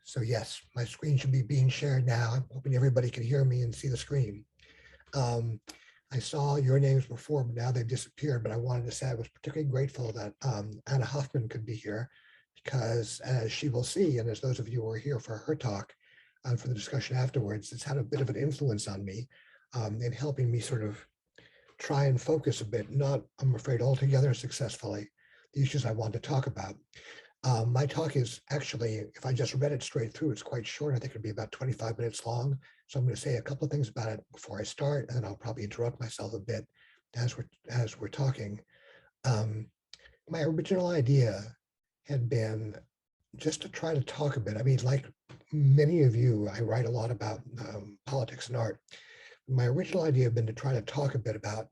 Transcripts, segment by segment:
So yes, my screen should be being shared now. I'm hoping everybody can hear me and see the screen. I saw your names before, but now they've disappeared. But I wanted to say I was particularly grateful that Anna Hoffman could be here because as she will see, and as those of you who are here for her talk and for the discussion afterwards, it's had a bit of an influence on me in helping me sort of try and focus a bit, not, I'm afraid, altogether successfully, the issues I want to talk about. My talk is actually, if I just read it straight through, it's quite short. I think it'll be about 25 minutes long. So I'm going to say a couple of things about it before I start, and then I'll probably interrupt myself a bit as we're talking. My original idea had been just to try to talk a bit. I mean, like many of you, I write a lot about politics and art. My original idea had been to try to talk a bit about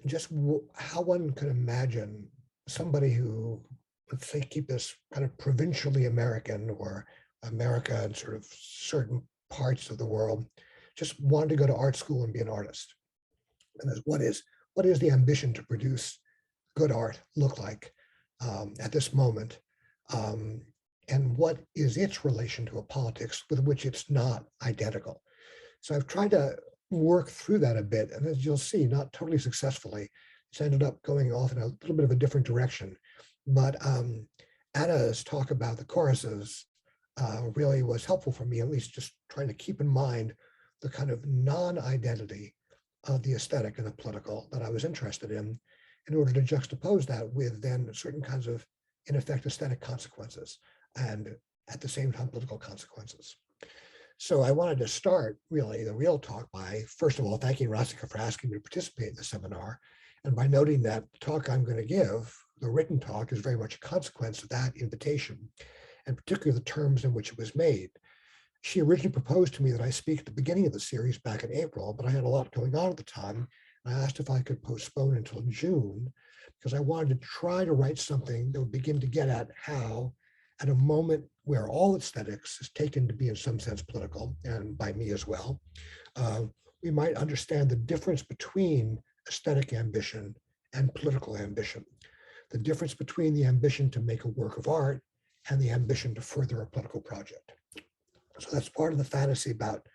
just how one could imagine somebody who, let's say, keep this kind of provincially American or America and sort of certain parts of the world, just wanted to go to art school and be an artist. And what is the ambition to produce good art look like at this moment? And what is its relation to a politics with which it's not identical? So I've tried to work through that a bit, and as you'll see, not totally successfully. It's ended up going off in a little bit of a different direction. But Anna's talk about the choruses really was helpful for me, at least just trying to keep in mind the kind of non-identity of the aesthetic and the political that I was interested in order to juxtapose that with then certain kinds of, in effect, aesthetic consequences and at the same time political consequences. So I wanted to start really the real talk by, first of all, thanking Rasika for asking me to participate in the seminar, and by noting that the talk I'm going to give, the written talk, is very much a consequence of that invitation, and particularly the terms in which it was made. She originally proposed to me that I speak at the beginning of the series back in April, but I had a lot going on at the time. And I asked if I could postpone until June, because I wanted to try to write something that would begin to get at how, at a moment where all aesthetics is taken to be in some sense political, and by me as well, we might understand the difference between aesthetic ambition and political ambition, the difference between the ambition to make a work of art and the ambition to further a political project. So that's part of the fantasy about,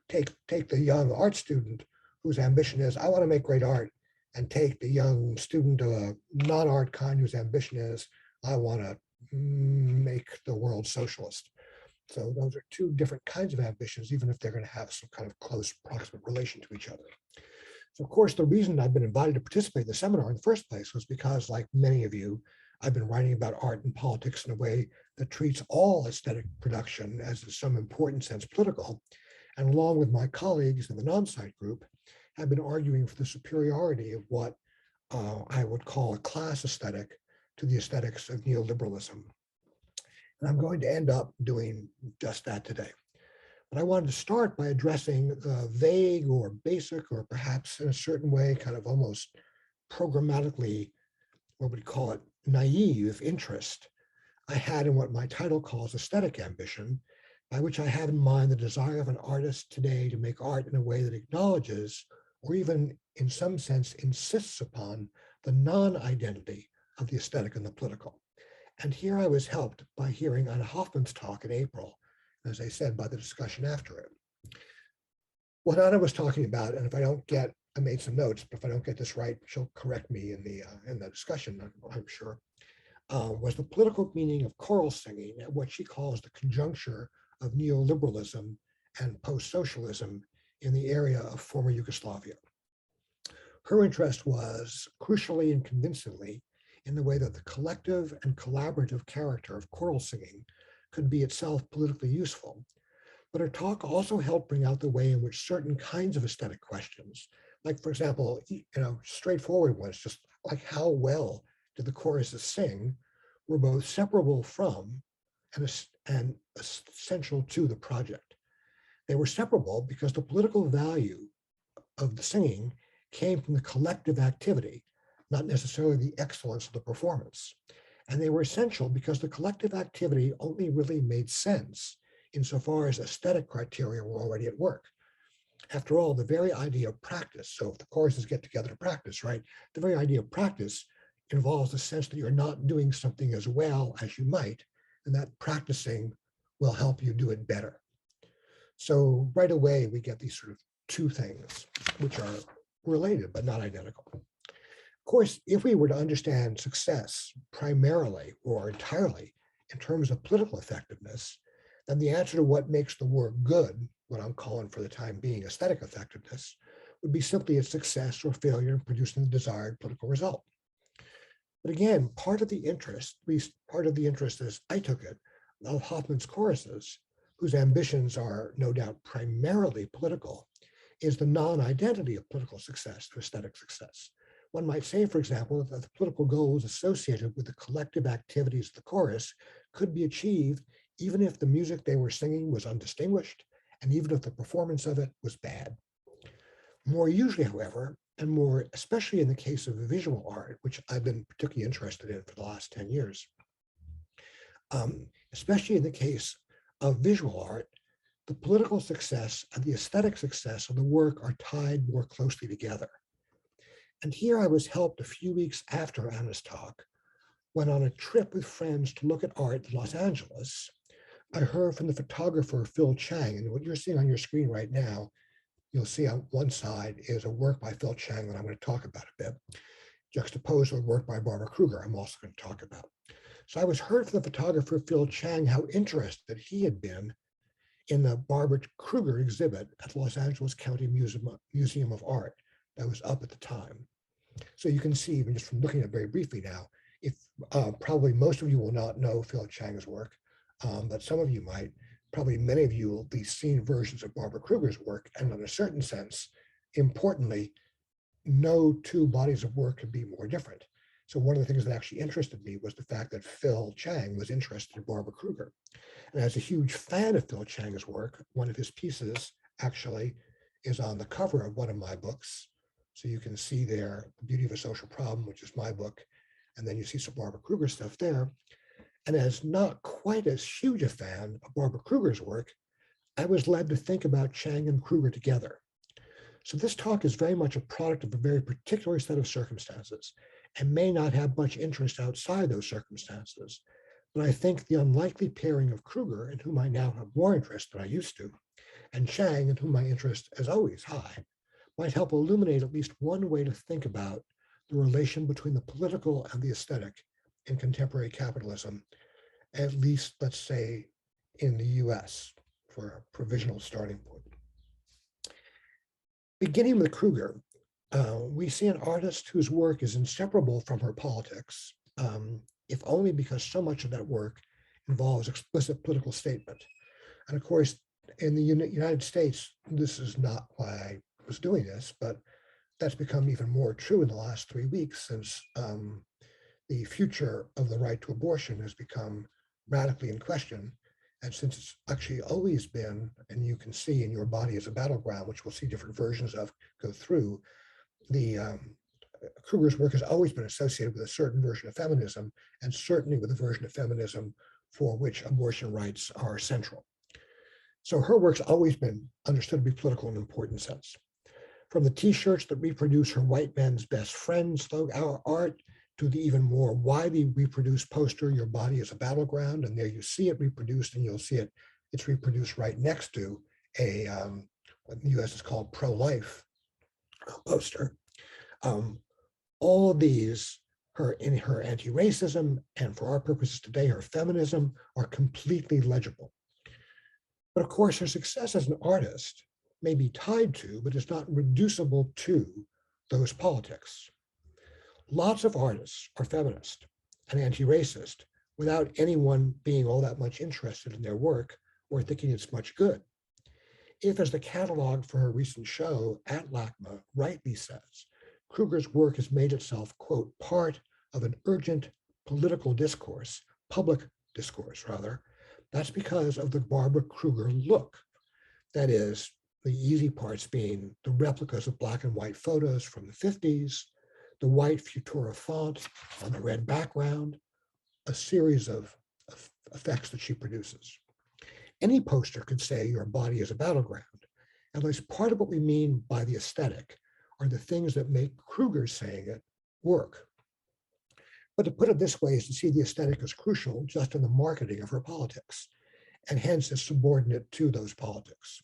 take the young art student whose ambition is, I want to make great art, and take the young student of a non-art kind whose ambition is, I want to make the world socialist. So those are two different kinds of ambitions, even if they're going to have some kind of close proximate relation to each other. So of course, the reason I've been invited to participate in the seminar in the first place was because, like many of you, I've been writing about art and politics in a way that treats all aesthetic production as in some important sense political. And along with my colleagues in the non-site group, I've been arguing for the superiority of what I would call a class aesthetic to the aesthetics of neoliberalism. And I'm going to end up doing just that today. But I wanted to start by addressing the vague or basic, or perhaps in a certain way, kind of almost programmatically, what would you call it, naive interest I had in what my title calls aesthetic ambition, by which I have in mind the desire of an artist today to make art in a way that acknowledges, or even in some sense insists upon, the non-identity of the aesthetic and the political. And here I was helped by hearing Anna Hoffman's talk in April, as I said, by the discussion after it. What Anna was talking about, and if I don't get, I made some notes, but if I don't get this right, she'll correct me in the discussion, I'm sure, was the political meaning of choral singing at what she calls the conjuncture of neoliberalism and post-socialism in the area of former Yugoslavia. Her interest was, crucially and convincingly, in the way that the collective and collaborative character of choral singing could be itself politically useful. But her talk also helped bring out the way in which certain kinds of aesthetic questions, like, for example, straightforward ones, just like how well did the choruses sing, were both separable from and essential to the project. They were separable because the political value of the singing came from the collective activity, not necessarily the excellence of the performance. And they were essential because the collective activity only really made sense insofar as aesthetic criteria were already at work. After all, the very idea of practice, so if the choruses get together to practice, right, the very idea of practice involves the sense that you're not doing something as well as you might, and that practicing will help you do it better. So right away, we get these sort of two things, which are related but not identical. Of course, if we were to understand success primarily or entirely in terms of political effectiveness, then the answer to what makes the work good, what I'm calling for the time being aesthetic effectiveness, would be simply its success or failure in producing the desired political result. But again, part of the interest, at least part of the interest as I took it, of Hoffman's choruses, whose ambitions are no doubt primarily political, is the non-identity of political success to aesthetic success. One might say, for example, that the political goals associated with the collective activities of the chorus could be achieved even if the music they were singing was undistinguished and even if the performance of it was bad. More usually, however, and more especially in the case of visual art, which I've been particularly interested in for the last 10 years, especially in the case of visual art, the political success and the aesthetic success of the work are tied more closely together. And here I was helped a few weeks after Anna's talk, when on a trip with friends to look at art in Los Angeles, I heard from the photographer Phil Chang, and what you're seeing on your screen right now, you'll see on one side is a work by Phil Chang that I'm going to talk about a bit, juxtaposed with work by Barbara Kruger I'm also going to talk about. So I was heard from the photographer Phil Chang how interested he had been in the Barbara Kruger exhibit at the Los Angeles County Museum of Art that was up at the time. So you can see, even just from looking at it very briefly now, if probably most of you will not know Phil Chang's work, but some of you might. Probably many of you will be seen versions of Barbara Kruger's work, and in a certain sense, importantly, no two bodies of work could be more different. So one of the things that actually interested me was the fact that Phil Chang was interested in Barbara Kruger. And as a huge fan of Phil Chang's work, one of his pieces actually is on the cover of one of my books. So you can see there, The Beauty of a Social Problem, which is my book, and then you see some Barbara Kruger stuff there. And as not quite as huge a fan of Barbara Kruger's work, I was led to think about Chang and Kruger together. So this talk is very much a product of a very particular set of circumstances and may not have much interest outside those circumstances. But I think the unlikely pairing of Kruger, in whom I now have more interest than I used to, and Chang, in whom my interest is always high, might help illuminate at least one way to think about the relation between the political and the aesthetic in contemporary capitalism, at least, let's say, in the US, for a provisional starting point. Beginning with Kruger, we see an artist whose work is inseparable from her politics, if only because so much of that work involves explicit political statement. And of course, in the United States, this is not why I was doing this, but that's become even more true in the last 3 weeks since the future of the right to abortion has become radically in question. And since it's actually always been, and you can see in Your Body as a Battleground, which we'll see different versions of go through, the Kruger's work has always been associated with a certain version of feminism, and certainly with a version of feminism for which abortion rights are central. So her work's always been understood to be political in an important sense. From the t-shirts that reproduce her white men's best friend slogan art, to the even more widely reproduced poster, Your Body is a Battleground, and there you see it reproduced, and you'll see it's reproduced right next to a, what in the US is called pro-life poster. All of these, in her anti-racism, and for our purposes today, her feminism, are completely legible. But of course, her success as an artist may be tied to, but is not reducible to, those politics. Lots of artists are feminist and anti-racist without anyone being all that much interested in their work or thinking it's much good. If, as the catalog for her recent show at LACMA rightly says, Kruger's work has made itself, quote, part of an urgent political discourse, public discourse rather, that's because of the Barbara Kruger look. That is, the easy parts being the replicas of black and white photos from the 50s, the white Futura font on the red background, a series of effects that she produces. Any poster could say Your Body is a Battleground. At least part of what we mean by the aesthetic are the things that make Kruger saying it work. But to put it this way is to see the aesthetic as crucial just in the marketing of her politics. and hence is subordinate to those politics,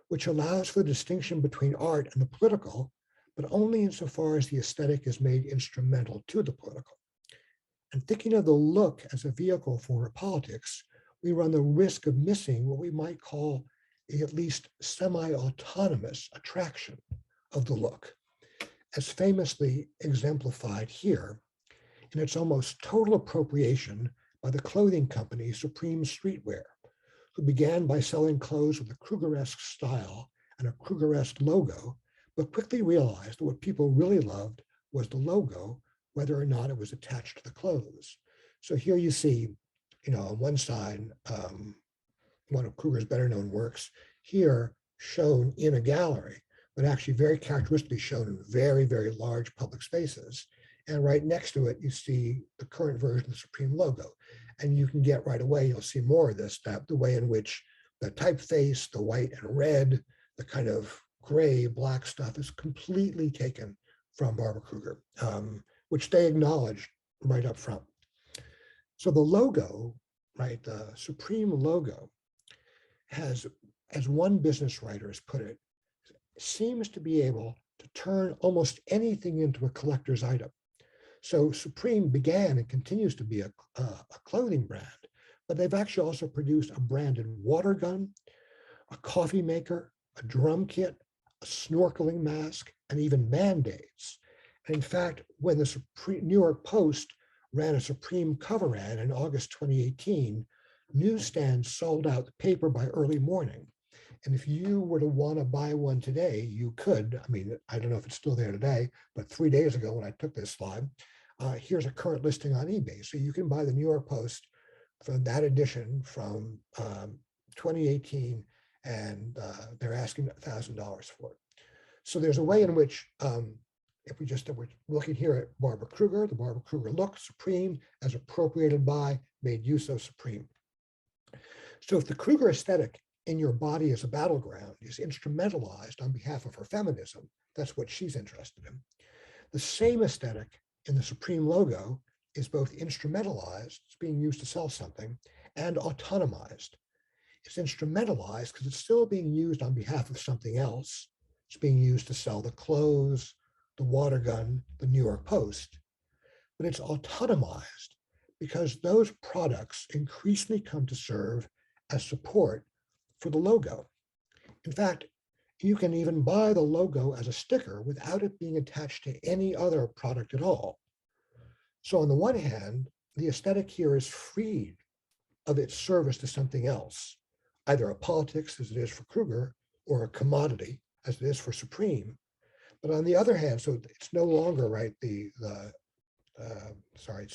which allows for the distinction between art and the political, but only insofar as the aesthetic is made instrumental to the political. And thinking of the look as a vehicle for politics, we run the risk of missing what we might call a at least semi-autonomous attraction of the look, as famously exemplified here in its almost total appropriation by the clothing company Supreme Streetwear, who began by selling clothes with a Krugeresque style and a Krugeresque logo, but quickly realized that what people really loved was the logo, whether or not it was attached to the clothes. So here you see, on one side, one of Kruger's better known works, here shown in a gallery, but actually very characteristically shown in very, very large public spaces. And right next to it, you see the current version of the Supreme logo. And you can get right away, you'll see more of this, that the way in which the typeface, the white and red, the kind of gray, black stuff is completely taken from Barbara Kruger, which they acknowledged right up front. So the logo, right, the Supreme logo has, as one business writer has put it, seems to be able to turn almost anything into a collector's item. So Supreme began and continues to be a clothing brand, but they've actually also produced a branded water gun, a coffee maker, a drum kit, a snorkeling mask, and even Band-Aids. And in fact, when the New York Post ran a Supreme cover ad in August 2018, newsstands sold out the paper by early morning. And if you were to want to buy one today, you could. I mean, I don't know if it's still there today, but 3 days ago when I took this slide, here's a current listing on eBay. So you can buy the New York Post for that edition from 2018, and they're asking $1,000 for it. So there's a way in which, if we're looking here at Barbara Kruger, the Barbara Kruger look, Supreme, as appropriated by, made use of Supreme. So if the Kruger aesthetic in your body as a battleground is instrumentalized on behalf of her feminism, that's what she's interested in. The same aesthetic in the Supreme logo is both instrumentalized, it's being used to sell something, and autonomized. It's instrumentalized because it's still being used on behalf of something else. It's being used to sell the clothes, the water gun, the New York Post, but it's autonomized because those products increasingly come to serve as support for the logo. In fact, you can even buy the logo as a sticker without it being attached to any other product at all. So on the one hand, the aesthetic here is freed of its service to something else, either a politics as it is for Kruger or a commodity as it is for Supreme. But on the other hand, so it's no longer, right, it's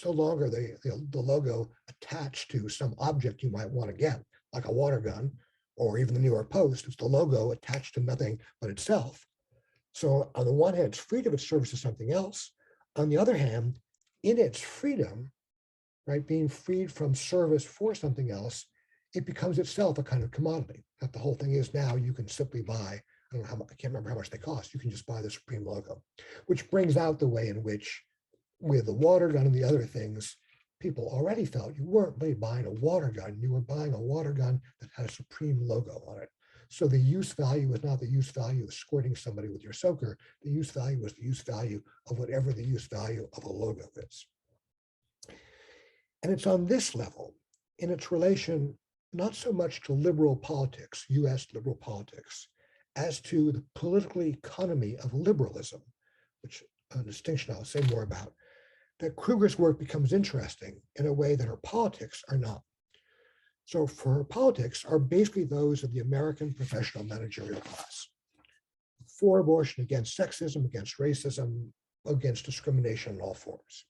no longer the logo attached to some object you might want to get, like a water gun, or even the New York Post. It's the logo attached to nothing but itself. So on the one hand, it's freed of its service to something else. On the other hand, in its freedom, right, being freed from service for something else, it becomes itself a kind of commodity. That the whole thing is now you can simply buy, I can't remember how much they cost. You can just buy the Supreme logo, which brings out the way in which with the water gun and the other things, people already felt you weren't really buying a water gun, you were buying a water gun that had a Supreme logo on it. So the use value was not the use value of squirting somebody with your soaker, the use value was the use value of whatever the use value of a logo is. And it's on this level, in its relation, not so much to liberal politics, US liberal politics, as to the political economy of liberalism, which a distinction I'll say more about, that Kruger's work becomes interesting in a way that her politics are not. So for her politics are basically those of the American professional managerial class. For abortion, against sexism, against racism, against discrimination in all forms.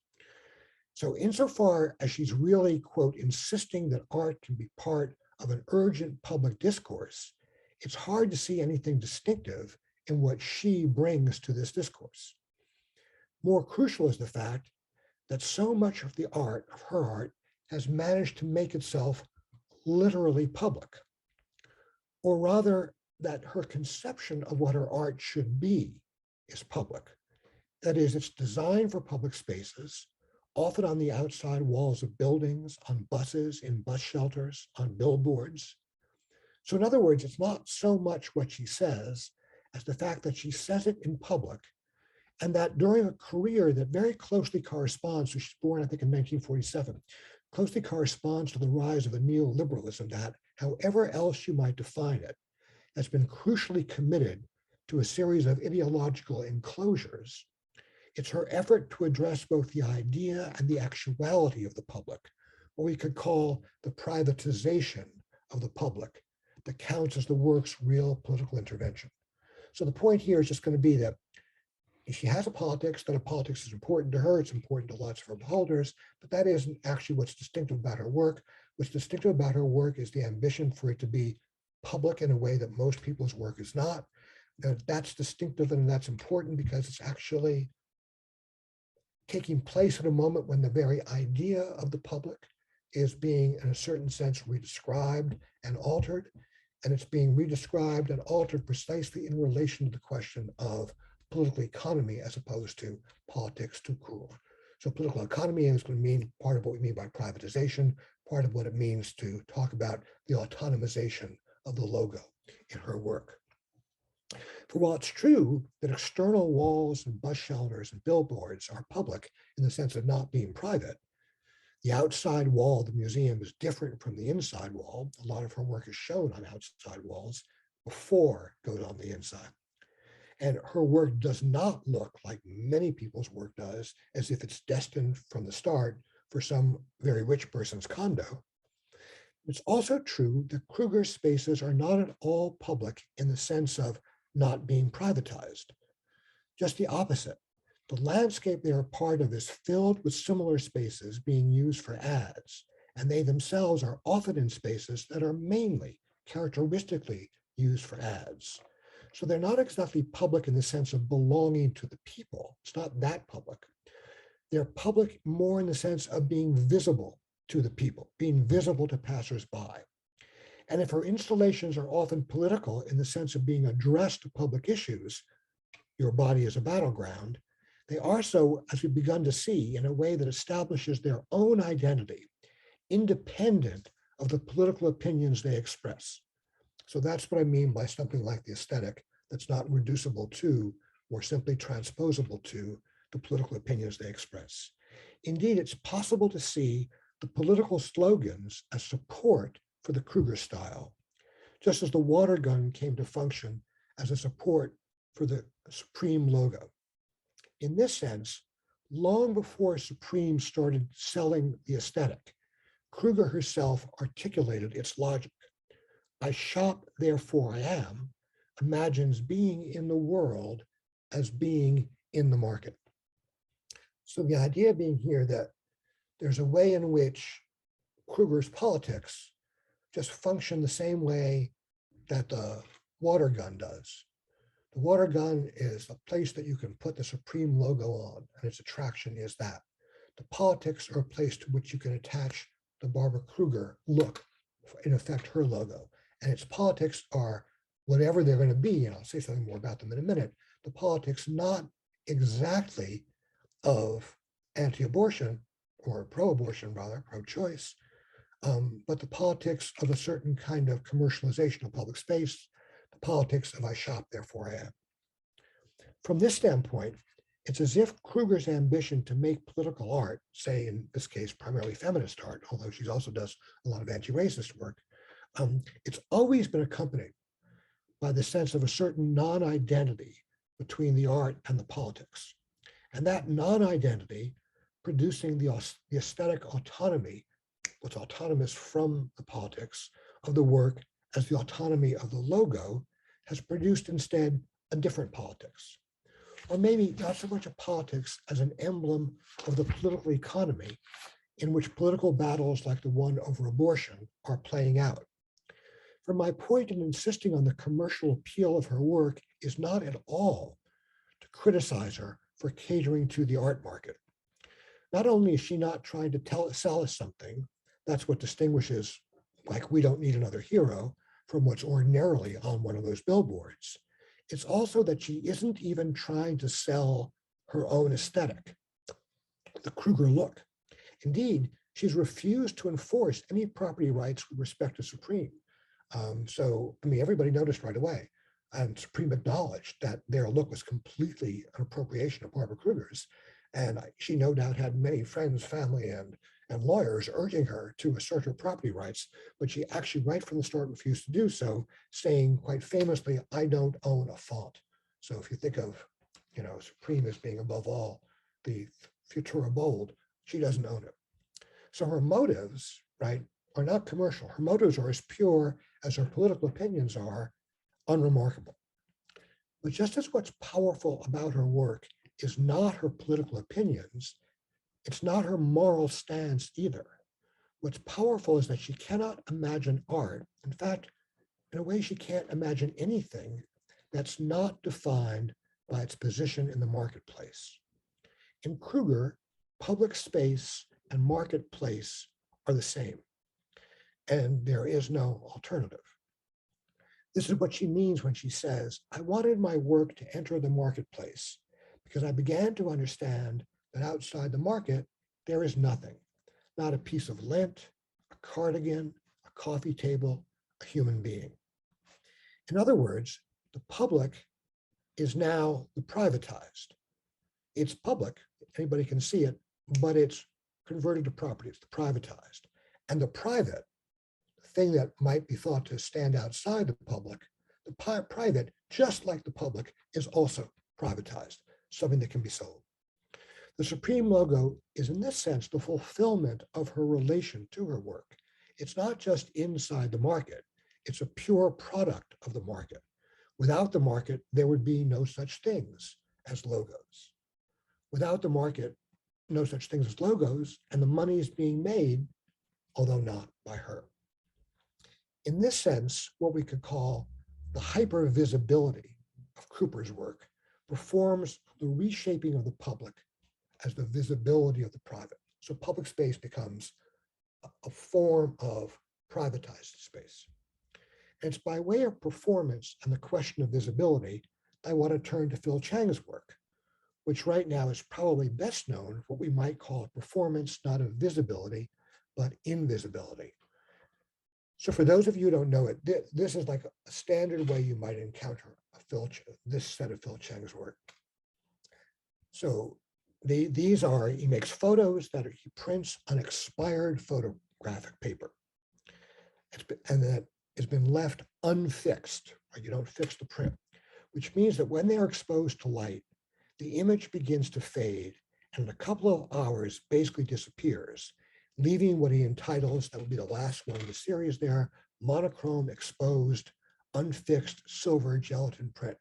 So insofar as she's really, quote, insisting that art can be part of an urgent public discourse, it's hard to see anything distinctive in what she brings to this discourse. More crucial is the fact that so much of the art, of her art, has managed to make itself literally public, or rather that her conception of what her art should be is public. That is, it's designed for public spaces, often on the outside walls of buildings, on buses, in bus shelters, on billboards. So in other words, it's not so much what she says as the fact that she says it in public, and that during a career that very closely corresponds, so she's born, I think, in 1947, closely corresponds to the rise of a neoliberalism that, however else you might define it, has been crucially committed to a series of ideological enclosures. It's her effort to address both the idea and the actuality of the public, what we could call the privatization of the public, that counts as the work's real political intervention. So the point here is just going to be that she has a politics, that a politics is important to her, it's important to lots of her beholders, but that isn't actually what's distinctive about her work. What's distinctive about her work is the ambition for it to be public in a way that most people's work is not. That's distinctive and that's important because it's actually taking place at a moment when the very idea of the public is being, in a certain sense, redescribed and altered. And it's being redescribed and altered precisely in relation to the question of political economy as opposed to politics tout court. So political economy is going to mean part of what we mean by privatization, part of what it means to talk about the autonomization of the logo in her work. For while it's true that external walls and bus shelters and billboards are public in the sense of not being private, the outside wall of the museum is different from the inside wall. A lot of her work is shown on outside walls before it goes on the inside. And her work does not look like many people's work does, as if it's destined from the start for some very rich person's condo. It's also true that Kruger's spaces are not at all public in the sense of not being privatized. Just the opposite. The landscape they are part of is filled with similar spaces being used for ads, and they themselves are often in spaces that are mainly, characteristically, used for ads. So they're not exactly public in the sense of belonging to the people. It's not that public. They're public more in the sense of being visible to the people, being visible to passersby. And if her installations are often political in the sense of being addressed to public issues, your body is a battleground, they are so, as we've begun to see, in a way that establishes their own identity, independent of the political opinions they express. So that's what I mean by something like the aesthetic that's not reducible to or simply transposable to the political opinions they express. Indeed, it's possible to see the political slogans as support for the Kruger style, just as the water gun came to function as a support for the Supreme logo. In this sense, long before Supreme started selling the aesthetic, Kruger herself articulated its logic. I shop, therefore I am, imagines being in the world as being in the market. So the idea being here that there's a way in which Kruger's politics just function the same way that the water gun does. The water gun is a place that you can put the Supreme logo on, and its attraction is that. The politics are a place to which you can attach the Barbara Kruger look, in effect, her logo. And its politics are whatever they're going to be, and I'll say something more about them in a minute, the politics not exactly of anti-abortion, or pro-abortion rather, pro-choice, but the politics of a certain kind of commercialization of public space, the politics of I shop, therefore I am. From this standpoint, it's as if Kruger's ambition to make political art, say in this case, primarily feminist art, although she also does a lot of anti-racist work, it's always been accompanied by the sense of a certain non-identity between the art and the politics. And that non-identity producing the aesthetic autonomy, what's autonomous from the politics of the work as the autonomy of the logo, has produced instead a different politics. Or maybe not so much a politics as an emblem of the political economy in which political battles like the one over abortion are playing out. For my point in insisting on the commercial appeal of her work is not at all to criticize her for catering to the art market. Not only is she not trying to sell us something, that's what distinguishes, like We Don't Need Another Hero, from what's ordinarily on one of those billboards. It's also that she isn't even trying to sell her own aesthetic, the Kruger look. Indeed, she's refused to enforce any property rights with respect to Supreme. So, I mean, everybody noticed right away. And Supreme acknowledged that their look was completely an appropriation of Barbara Kruger's. And she no doubt had many friends, family, and lawyers urging her to assert her property rights, but she actually right from the start refused to do so, saying quite famously, "I don't own a font." So if you think of, Supreme as being above all the futura bold, she doesn't own it. So her motives, right, are not commercial. Her motives are as pure as her political opinions are unremarkable. But just as what's powerful about her work is not her political opinions, it's not her moral stance either. What's powerful is that she cannot imagine art. In fact, in a way, she can't imagine anything that's not defined by its position in the marketplace. In Kruger, public space and marketplace are the same, and there is no alternative. This is what she means when she says, "I wanted my work to enter the marketplace because I began to understand that outside the market, there is nothing, not a piece of lint, a cardigan, a coffee table, a human being." In other words, the public is now the privatized. It's public, anybody can see it, but it's converted to property, it's the privatized. And the private, the thing that might be thought to stand outside the public, the private, just like the public, is also privatized, something that can be sold. The Supreme logo is in this sense the fulfillment of her relation to her work. It's not just inside the market, it's a pure product of the market. Without the market, there would be no such things as logos. Without the market, no such things as logos, and the money is being made, although not by her. In this sense, what we could call the hypervisibility of Cooper's work performs the reshaping of the public as the visibility of the private. So public space becomes a form of privatized space. And it's by way of performance and the question of visibility, I want to turn to Phil Chang's work, which right now is probably best known for what we might call a performance not of visibility, but invisibility. So for those of you who don't know it, this is like a standard way you might encounter this set of Phil Chang's work. So these are, he makes photos that he prints on expired photographic paper. And that has been left unfixed, right? You don't fix the print, which means that when they are exposed to light, the image begins to fade and in a couple of hours basically disappears, leaving what he entitles, that would be the last one in the series there, monochrome, exposed, unfixed silver gelatin print.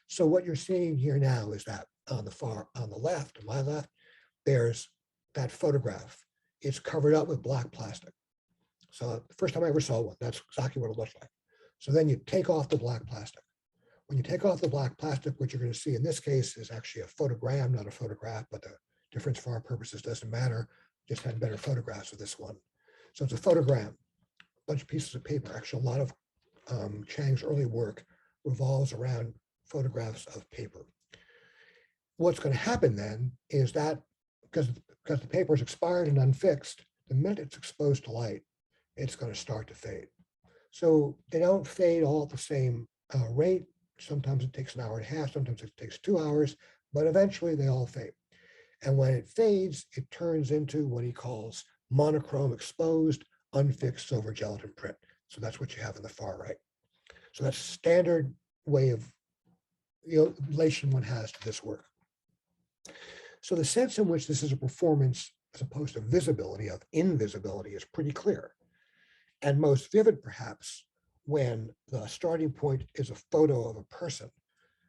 So what you're seeing here now is that on the left, to my left, there's that photograph. It's covered up with black plastic. So the first time I ever saw one, that's exactly what it looks like. So then you take off the black plastic. When you take off the black plastic, what you're going to see in this case is actually a photogram, not a photograph, but the difference for our purposes doesn't matter. Just had better photographs of this one. So it's a photogram, a bunch of pieces of paper. Actually, a lot of Chang's early work revolves around photographs of paper. What's going to happen then is that because the paper is expired and unfixed, the minute it's exposed to light, it's going to start to fade. So they don't fade all at the same rate. Sometimes it takes an hour and a half, sometimes it takes 2 hours, but eventually they all fade. And when it fades, it turns into what he calls monochrome exposed, unfixed silver gelatin print. So that's what you have in the far right. So that's a standard way of relation one has to this work. So the sense in which this is a performance as opposed to visibility, of invisibility, is pretty clear. And most vivid, perhaps, when the starting point is a photo of a person.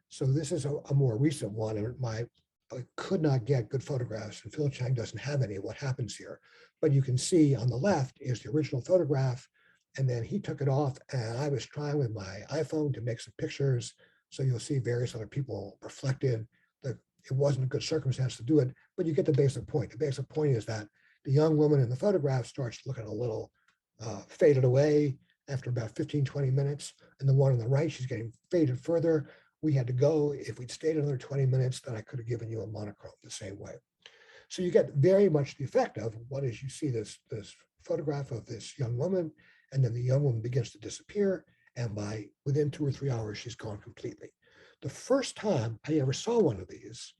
So this is a more recent one, and I could not get good photographs, and Phil Chang doesn't have any of what happens here. But you can see on the left is the original photograph, and then he took it off, and I was trying with my iPhone to make some pictures. So you'll see various other people reflected. It wasn't a good circumstance to do it, but you get the basic point. The basic point is that the young woman in the photograph starts looking a little faded away after about 15, 20 minutes. And the one on the right, she's getting faded further. We had to go. If we'd stayed another 20 minutes, then I could have given you a monochrome the same way. So you get very much the effect of what is you see this photograph of this young woman, and then the young woman begins to disappear, and within 2 or 3 hours, she's gone completely. The first time I ever saw one of these,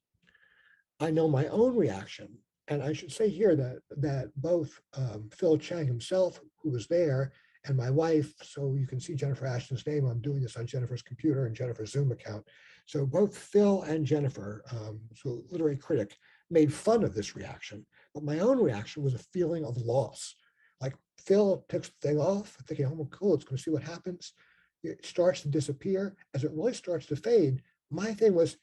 I know my own reaction, and I should say here that both Phil Chang himself, who was there, and my wife, so you can see Jennifer Ashton's name. I'm doing this on Jennifer's computer and Jennifer's Zoom account. So both Phil and Jennifer, so literary critic, made fun of this reaction. But my own reaction was a feeling of loss. Like Phil takes the thing off, thinking, oh, cool, it's going to see what happens. It starts to disappear. As it really starts to fade, my thing was,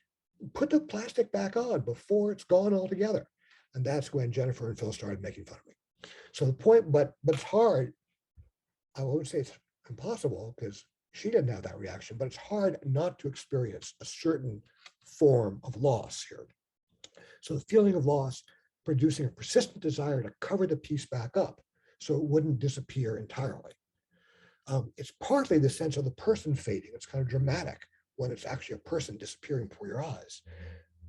put the plastic back on before it's gone altogether. And that's when Jennifer and Phil started making fun of me. So the point, but it's hard. I won't say it's impossible because she didn't have that reaction, but it's hard not to experience a certain form of loss here. So the feeling of loss producing a persistent desire to cover the piece back up so it wouldn't disappear entirely. It's partly the sense of the person fading. It's kind of dramatic when it's actually a person disappearing before your eyes.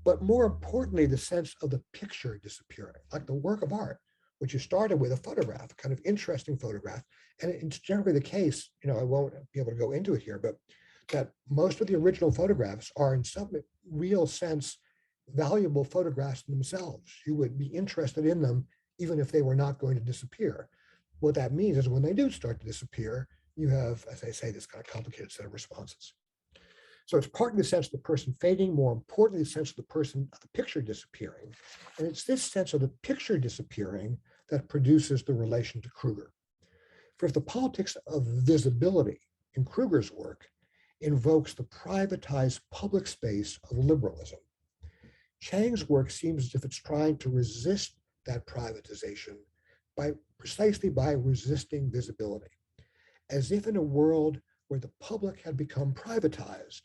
But more importantly, the sense of the picture disappearing, like the work of art, which you started with a photograph, a kind of interesting photograph. And it's generally the case, I won't be able to go into it here, but that most of the original photographs are in some real sense valuable photographs themselves. You would be interested in them even if they were not going to disappear. What that means is when they do start to disappear, you have, as I say, this kind of complicated set of responses. So it's partly the sense of the person fading, more importantly, the sense of the person, of the picture disappearing. And it's this sense of the picture disappearing that produces the relation to Kruger. For if the politics of visibility in Kruger's work invokes the privatized public space of liberalism, Chang's work seems as if it's trying to resist that privatization precisely by resisting visibility, as if in a world where the public had become privatized,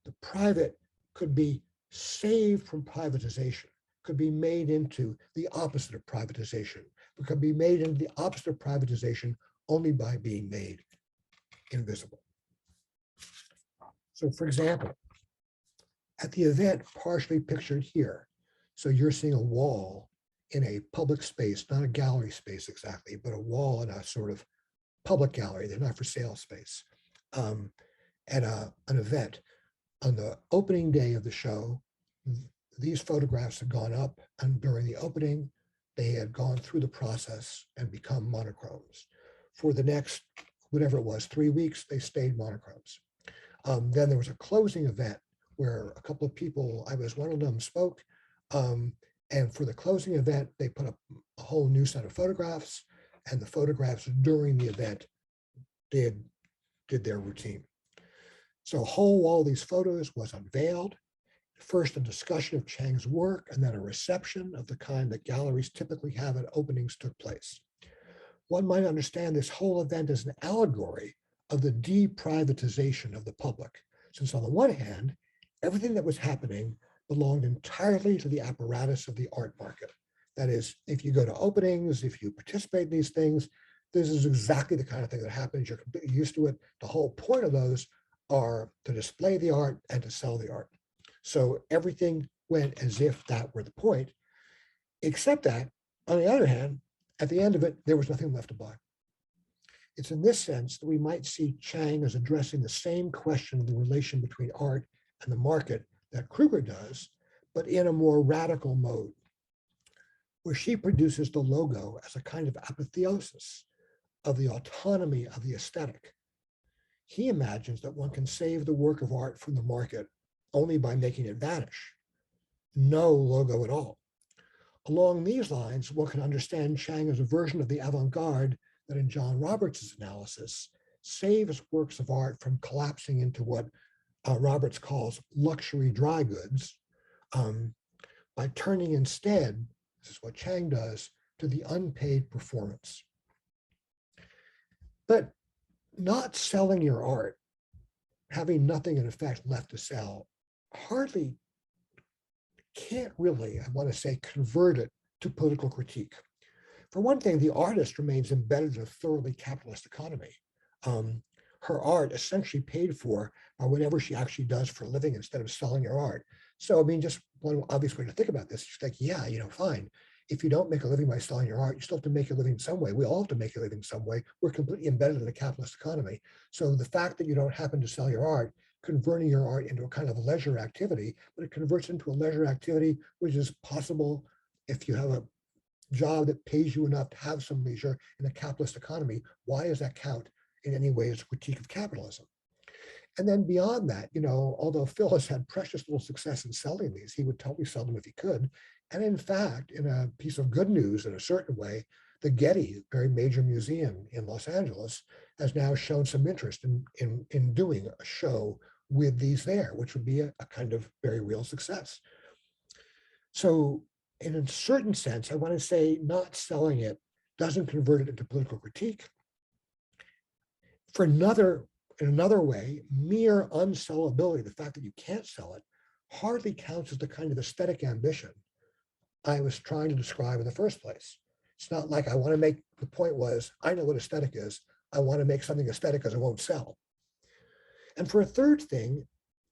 the private could be saved from privatization, could be made into the opposite of privatization, but could be made into the opposite of privatization only by being made invisible. So for example, at the event partially pictured here, so you're seeing a wall in a public space, not a gallery space exactly, but a wall in a sort of public gallery, they're not for sale space, at an event. On the opening day of the show, these photographs had gone up, and during the opening, they had gone through the process and become monochromes. For the next, whatever it was, 3 weeks, they stayed monochromes. Then there was a closing event where a couple of people, I was one of them, spoke. And for the closing event, they put up a whole new set of photographs, and the photographs during the event did their routine. So a whole wall of these photos was unveiled. First, a discussion of Chang's work, and then a reception of the kind that galleries typically have at openings took place. One might understand this whole event as an allegory of the deprivatization of the public, since on the one hand, everything that was happening belonged entirely to the apparatus of the art market. That is, if you go to openings, if you participate in these things, this is exactly the kind of thing that happens. You're completely used to it. The whole point of those are to display the art and to sell the art. So everything went as if that were the point, except that, on the other hand, at the end of it, there was nothing left to buy. It's in this sense that we might see Chang as addressing the same question of the relation between art and the market that Kruger does, but in a more radical mode, where she produces the logo as a kind of apotheosis of the autonomy of the aesthetic. He imagines that one can save the work of art from the market only by making it vanish. No logo at all. Along these lines, one can understand Chang as a version of the avant-garde that in John Roberts' analysis saves works of art from collapsing into what Roberts calls luxury dry goods by turning instead, this is what Chang does, to the unpaid performance. But not selling your art, having nothing in effect left to sell, hardly can't really, I want to say, convert it to political critique. For one thing, the artist remains embedded in a thoroughly capitalist economy. Her art essentially paid for by whatever she actually does for a living instead of selling her art. So, I mean, just one obvious way to think about this is like, yeah, fine. if you don't make a living by selling your art, you still have to make a living some way. We all have to make a living some way. We're completely embedded in the capitalist economy. So the fact that you don't happen to sell your art, converting your art into a kind of leisure activity, but it converts into a leisure activity, which is possible if you have a job that pays you enough to have some leisure in a capitalist economy. Why does that count in any way as a critique of capitalism? And then beyond that, although Phil has had precious little success in selling these, he would totally sell them if he could. And in fact, in a piece of good news in a certain way, the Getty, very major museum in Los Angeles, has now shown some interest in doing a show with these there, which would be a kind of very real success. So in a certain sense, I want to say not selling it doesn't convert it into political critique. In another way, mere unsellability, the fact that you can't sell it, hardly counts as the kind of aesthetic ambition I was trying to describe in the first place. It's not like I want to make, the point was, I know what aesthetic is. I want to make something aesthetic because it won't sell. And for a third thing,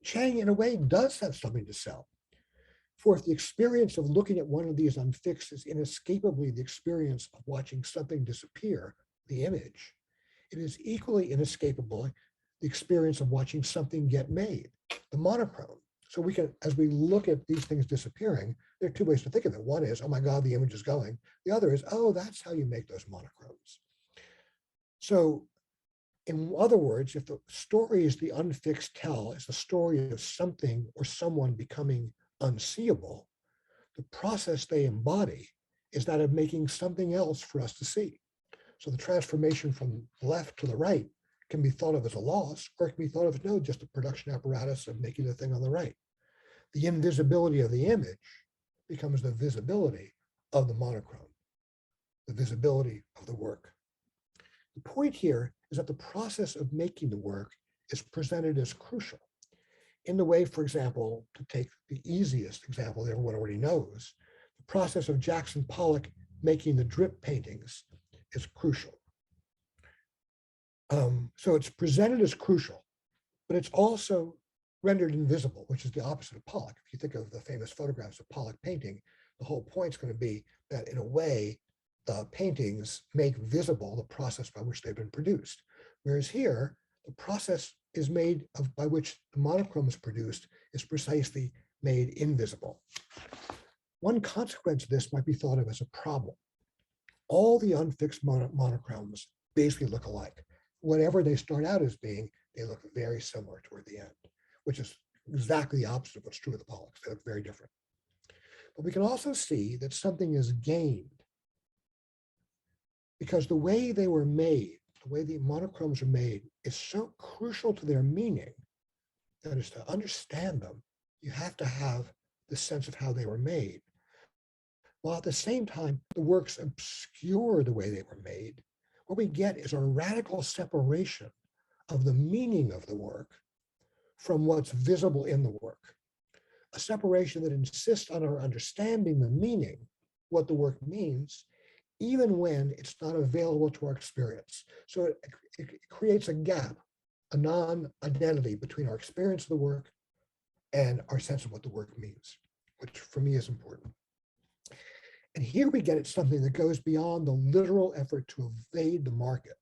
Chang in a way does have something to sell. For if the experience of looking at one of these unfixed is inescapably the experience of watching something disappear, the image, it is equally inescapable the experience of watching something get made, the monochrome. So we can, as we look at these things disappearing, there are two ways to think of it. One is, oh my God, the image is going. The other is, oh, that's how you make those monochromes. So in other words, if the stories the unfixed tell is the story of something or someone becoming unseeable, the process they embody is that of making something else for us to see. So the transformation from left to the right can be thought of as a loss, or it can be thought of as, no, just a production apparatus of making the thing on the right. The invisibility of the image becomes the visibility of the monochrome, the visibility of the work. The point here is that the process of making the work is presented as crucial in the way, for example, to take the easiest example that everyone already knows, the process of Jackson Pollock making the drip paintings is crucial. So it's presented as crucial, but it's also rendered invisible, which is the opposite of Pollock. If you think of the famous photographs of Pollock painting, the whole point is going to be that in a way, the paintings make visible the process by which they've been produced. Whereas here, the process is made of by which the monochrome is produced is precisely made invisible. One consequence of this might be thought of as a problem. All the unfixed monochromes basically look alike. Whatever they start out as being, they look very similar toward the end, which is exactly the opposite of what's true of the Pollocks. They look very different. But we can also see that something is gained because the way they were made, the way the monochromes are made, is so crucial to their meaning that is to understand them, you have to have the sense of how they were made. While at the same time, the works obscure the way they were made, what we get is a radical separation of the meaning of the work from what's visible in the work. A separation that insists on our understanding the meaning, what the work means, even when it's not available to our experience. So it creates a gap, a non-identity between our experience of the work and our sense of what the work means, which for me is important. And here we get at something that goes beyond the literal effort to evade the market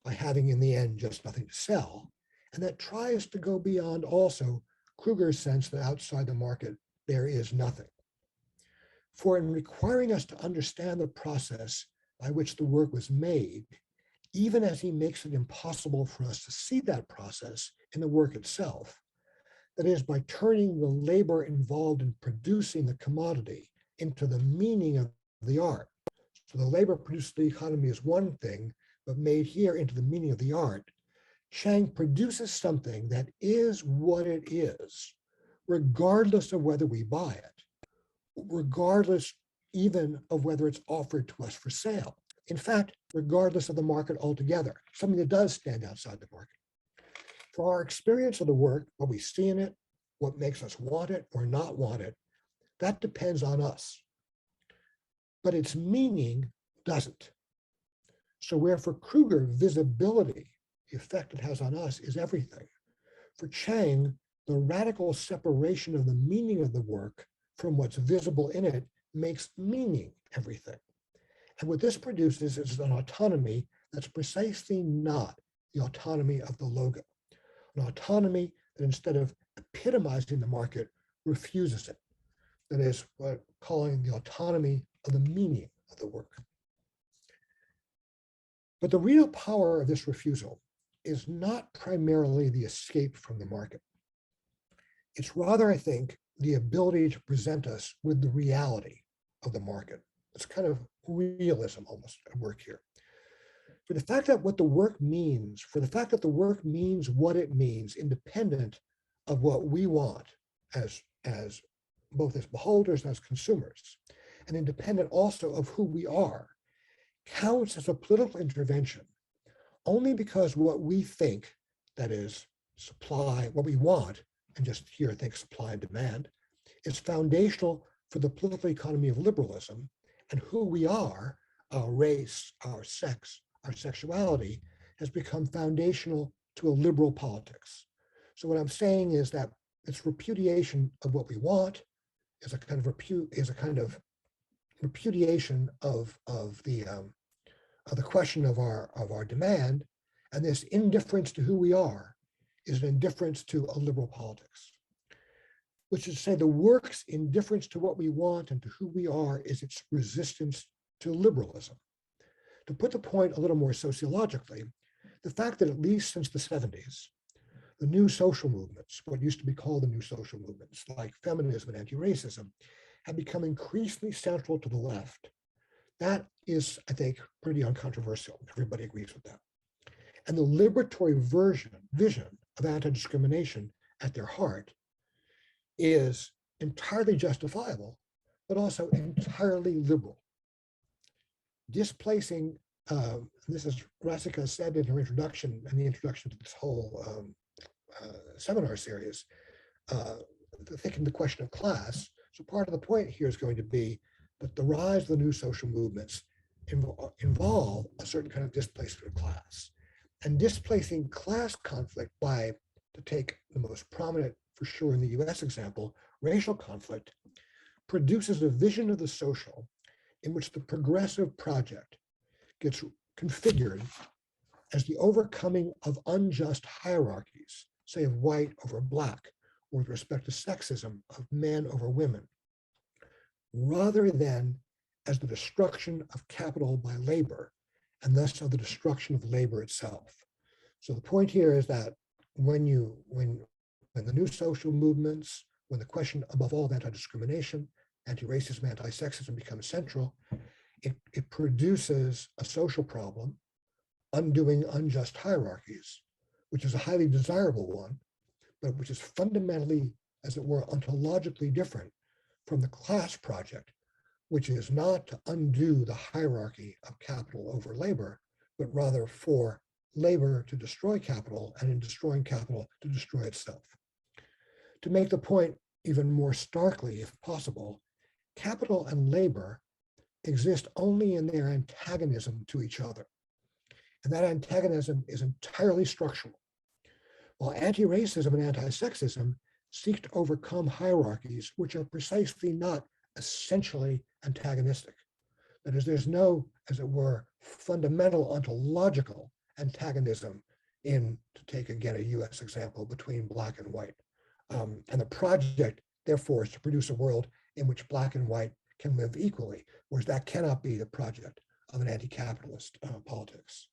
by having in the end just nothing to sell, and that tries to go beyond also Kruger's sense that outside the market there is nothing. For in requiring us to understand the process by which the work was made, even as he makes it impossible for us to see that process in the work itself, that is, by turning the labor involved in producing the commodity into the meaning of the art. So the labor produced the economy is one thing, but made here into the meaning of the art, Chang produces something that is what it is, regardless of whether we buy it, regardless even of whether it's offered to us for sale. In fact, regardless of the market altogether, something that does stand outside the market. For our experience of the work, what we see in it, what makes us want it or not want it, that depends on us. But its meaning doesn't. So where for Kruger, visibility, the effect it has on us is everything. For Chang, the radical separation of the meaning of the work from what's visible in it makes meaning everything. And what this produces is an autonomy that's precisely not the autonomy of the logo, an autonomy that instead of epitomizing the market, refuses it. That is what I'm calling the autonomy of the meaning of the work. But the real power of this refusal is not primarily the escape from the market. It's rather, I think, the ability to present us with the reality of the market. It's kind of realism almost at work here. For the fact that what the work means, for the fact that the work means what it means, independent of what we want as both as beholders and as consumers, and independent also of who we are, counts as a political intervention only because what we think, that is supply, what we want, and just here think supply and demand, is foundational for the political economy of liberalism, and who we are, our race, our sex, our sexuality, has become foundational to a liberal politics. So what I'm saying is that it's repudiation of what we want is a kind of repudiation of the question of our demand, and this indifference to who we are is an indifference to a liberal politics, which is to say the work's indifference to what we want and to who we are is its resistance to liberalism. To put the point a little more sociologically, the fact that at least since the 70s, the new social movements, what used to be called the new social movements, like feminism and anti-racism, have become increasingly central to the left. That is, I think, pretty uncontroversial. Everybody agrees with that. And the liberatory vision of anti-discrimination at their heart is entirely justifiable, but also entirely liberal. Displacing, this is Rasika said in her introduction, and the introduction to this whole seminar series, thinking the question of class. So part of the point here is going to be that the rise of the new social movements involve a certain kind of displacement of class. And displacing class conflict by, to take the most prominent for sure in the US example, racial conflict, produces a vision of the social in which the progressive project gets configured as the overcoming of unjust hierarchies, say of white over black, or with respect to sexism of men over women, rather than as the destruction of capital by labor, and thus of the destruction of labor itself. So the point here is that when the new social movements, when the question above all of anti-discrimination, anti-racism, anti-sexism becomes central, it produces a social problem, undoing unjust hierarchies, which is a highly desirable one, but which is fundamentally, as it were, ontologically different from the class project, which is not to undo the hierarchy of capital over labor, but rather for labor to destroy capital, and in destroying capital to destroy itself. To make the point even more starkly, if possible, capital and labor exist only in their antagonism to each other. And that antagonism is entirely structural. While anti-racism and anti-sexism seek to overcome hierarchies which are precisely not essentially antagonistic. That is, there's no, as it were, fundamental ontological antagonism in, to take again a US example, between black and white. And the project, therefore, is to produce a world in which black and white can live equally, whereas that cannot be the project of an anti-capitalist politics.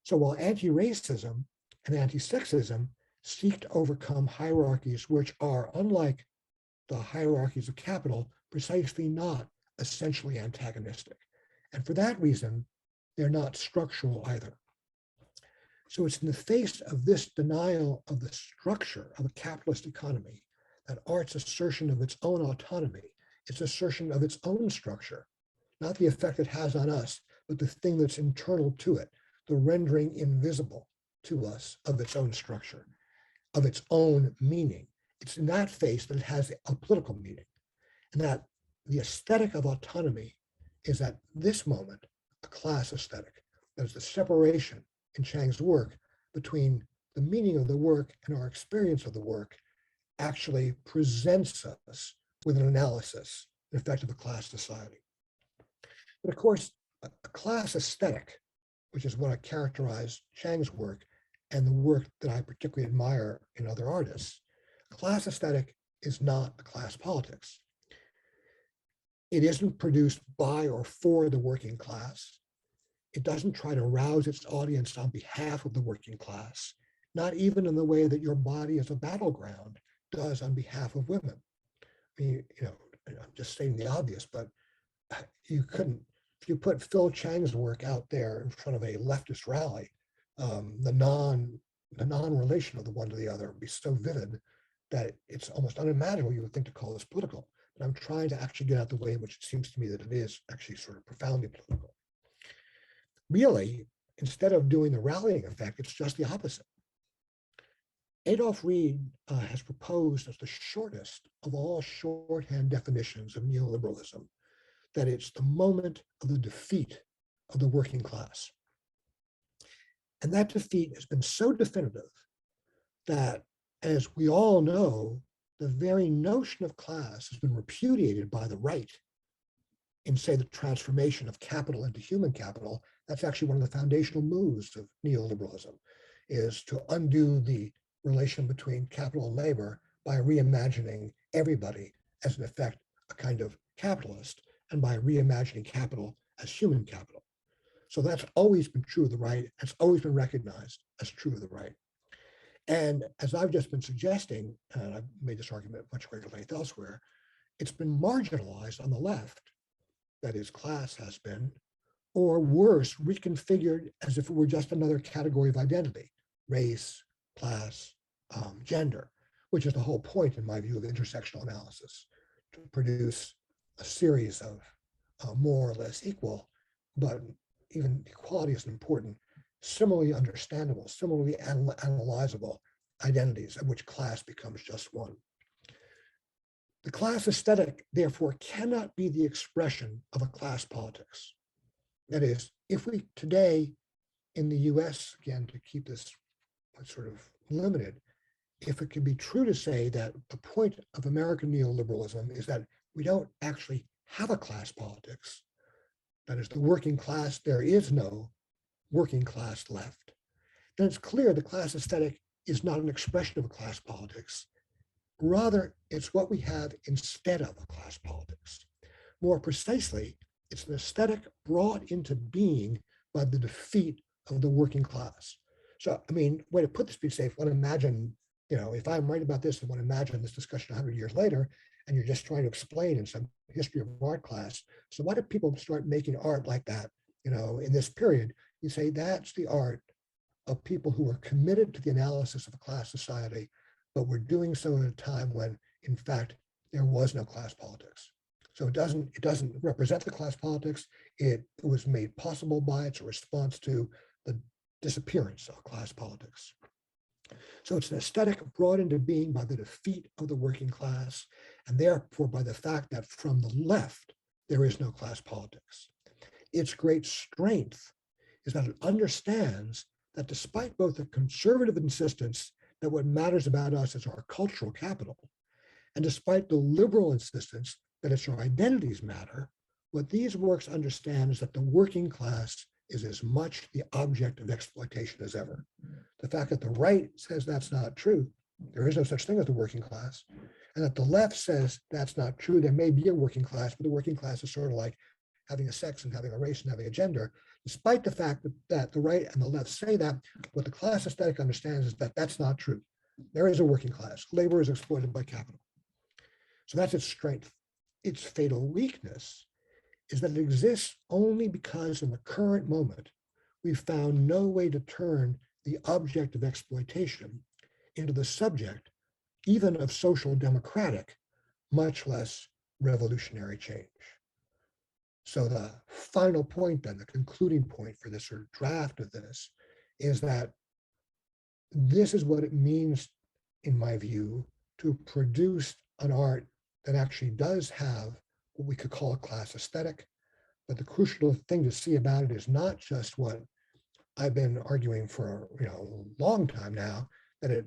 So while anti-racism and anti-sexism seek to overcome hierarchies which are, unlike the hierarchies of capital, precisely not essentially antagonistic. And for that reason, they're not structural either. So it's in the face of this denial of the structure of a capitalist economy that art's assertion of its own autonomy, its assertion of its own structure, not the effect it has on us, but the thing that's internal to it, the rendering invisible to us of its own structure, of its own meaning. It's in that face that it has a political meaning, and that the aesthetic of autonomy is at this moment a class aesthetic. There's the separation in Chang's work between the meaning of the work and our experience of the work actually presents us with an analysis in effect of a class society. But of course, a class aesthetic, which is what I characterize Chang's work and the work that I particularly admire in other artists, class aesthetic is not a class politics. It isn't produced by or for the working class. It doesn't try to rouse its audience on behalf of the working class, not even in the way that Your Body as a Battleground does on behalf of women. I mean, I'm just stating the obvious, but you couldn't, if you put Phil Chang's work out there in front of a leftist rally, the non-relation of the one to the other would be so vivid that it's almost unimaginable you would think to call this political. But I'm trying to actually get out the way in which it seems to me that it is actually sort of profoundly political. Really, instead of doing the rallying effect, it's just the opposite. Adolf Reed has proposed as the shortest of all shorthand definitions of neoliberalism that it's the moment of the defeat of the working class. And that defeat has been so definitive that, as we all know, the very notion of class has been repudiated by the right in, say, the transformation of capital into human capital. That's actually one of the foundational moves of neoliberalism, is to undo the relation between capital and labor by reimagining everybody as, in effect, a kind of capitalist, and by reimagining capital as human capital. So that's always been true of the right. It's always been recognized as true of the right. And as I've just been suggesting, and I've made this argument at much greater length elsewhere, it's been marginalized on the left, that is, class has been, or worse, reconfigured as if it were just another category of identity, race, class, gender, which is the whole point, in my view, of intersectional analysis, to produce a series of more or less equal, but even equality is important, similarly understandable, similarly analyzable identities, of which class becomes just one. The class aesthetic, therefore, cannot be the expression of a class politics. That is, if we today in the US, again, to keep this sort of limited, if it can be true to say that the point of American neoliberalism is that we don't actually have a class politics, that is, the working class, there is no working class left, then it's clear the class aesthetic is not an expression of a class politics. Rather, it's what we have instead of a class politics. More precisely, it's an aesthetic brought into being by the defeat of the working class. So, I mean, way to put this, be safe, one imagine, if I'm right about this, I want to imagine this discussion 100 years later, and you're just trying to explain in some history of art class. So why do people start making art like that, in this period? You say that's the art of people who are committed to the analysis of a class society, but were doing so at a time when, in fact, there was no class politics. So it doesn't represent the class politics. It was made possible by its response to the disappearance of class politics. So it's an aesthetic brought into being by the defeat of the working class, and therefore by the fact that from the left, there is no class politics. Its great strength is that it understands that despite both the conservative insistence that what matters about us is our cultural capital, and despite the liberal insistence that it's our identities matter, what these works understand is that the working class is as much the object of exploitation as ever. The fact that the right says that's not true, there is no such thing as the working class, and that the left says that's not true, there may be a working class, but the working class is sort of like having a sex and having a race and having a gender. Despite the fact that the right and the left say that, what the class aesthetic understands is that that's not true. There is a working class. Labor is exploited by capital. So that's its strength. Its fatal weakness is that it exists only because in the current moment, we've found no way to turn the object of exploitation into the subject, even of social democratic, much less revolutionary change. So the final point then, the concluding point for this sort of draft of this, is that this is what it means, in my view, to produce an art that actually does have what we could call a class aesthetic. But the crucial thing to see about it is not just what I've been arguing for a long time now, that it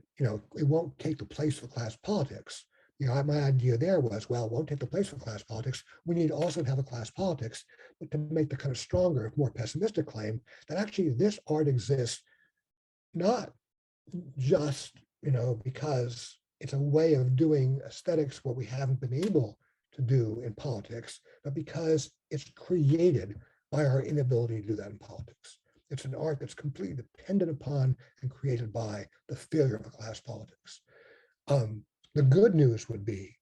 won't take the place of class politics. my idea there was, well, it won't take the place of class politics. We need also to have a class politics, but to make the kind of stronger, more pessimistic claim that actually this art exists not just, because it's a way of doing aesthetics what we haven't been able to do in politics, but because it's created by our inability to do that in politics. It's an art that's completely dependent upon and created by the failure of a class politics. The good news would be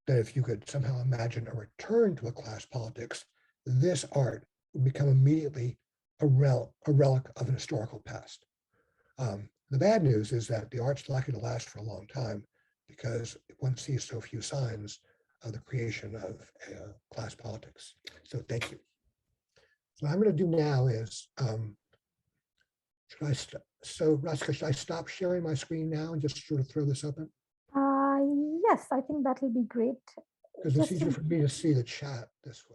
that if you could somehow imagine a return to a class politics, this art would become immediately a relic of an historical past. The bad news is that the art's likely to last for a long time because one sees so few signs of the creation of class politics. So thank you. So what I'm going to do now is, Rasika, should I stop sharing my screen now and just sort of throw this open? Yes, I think that will be great. Because it's easier for me to see the chat this way.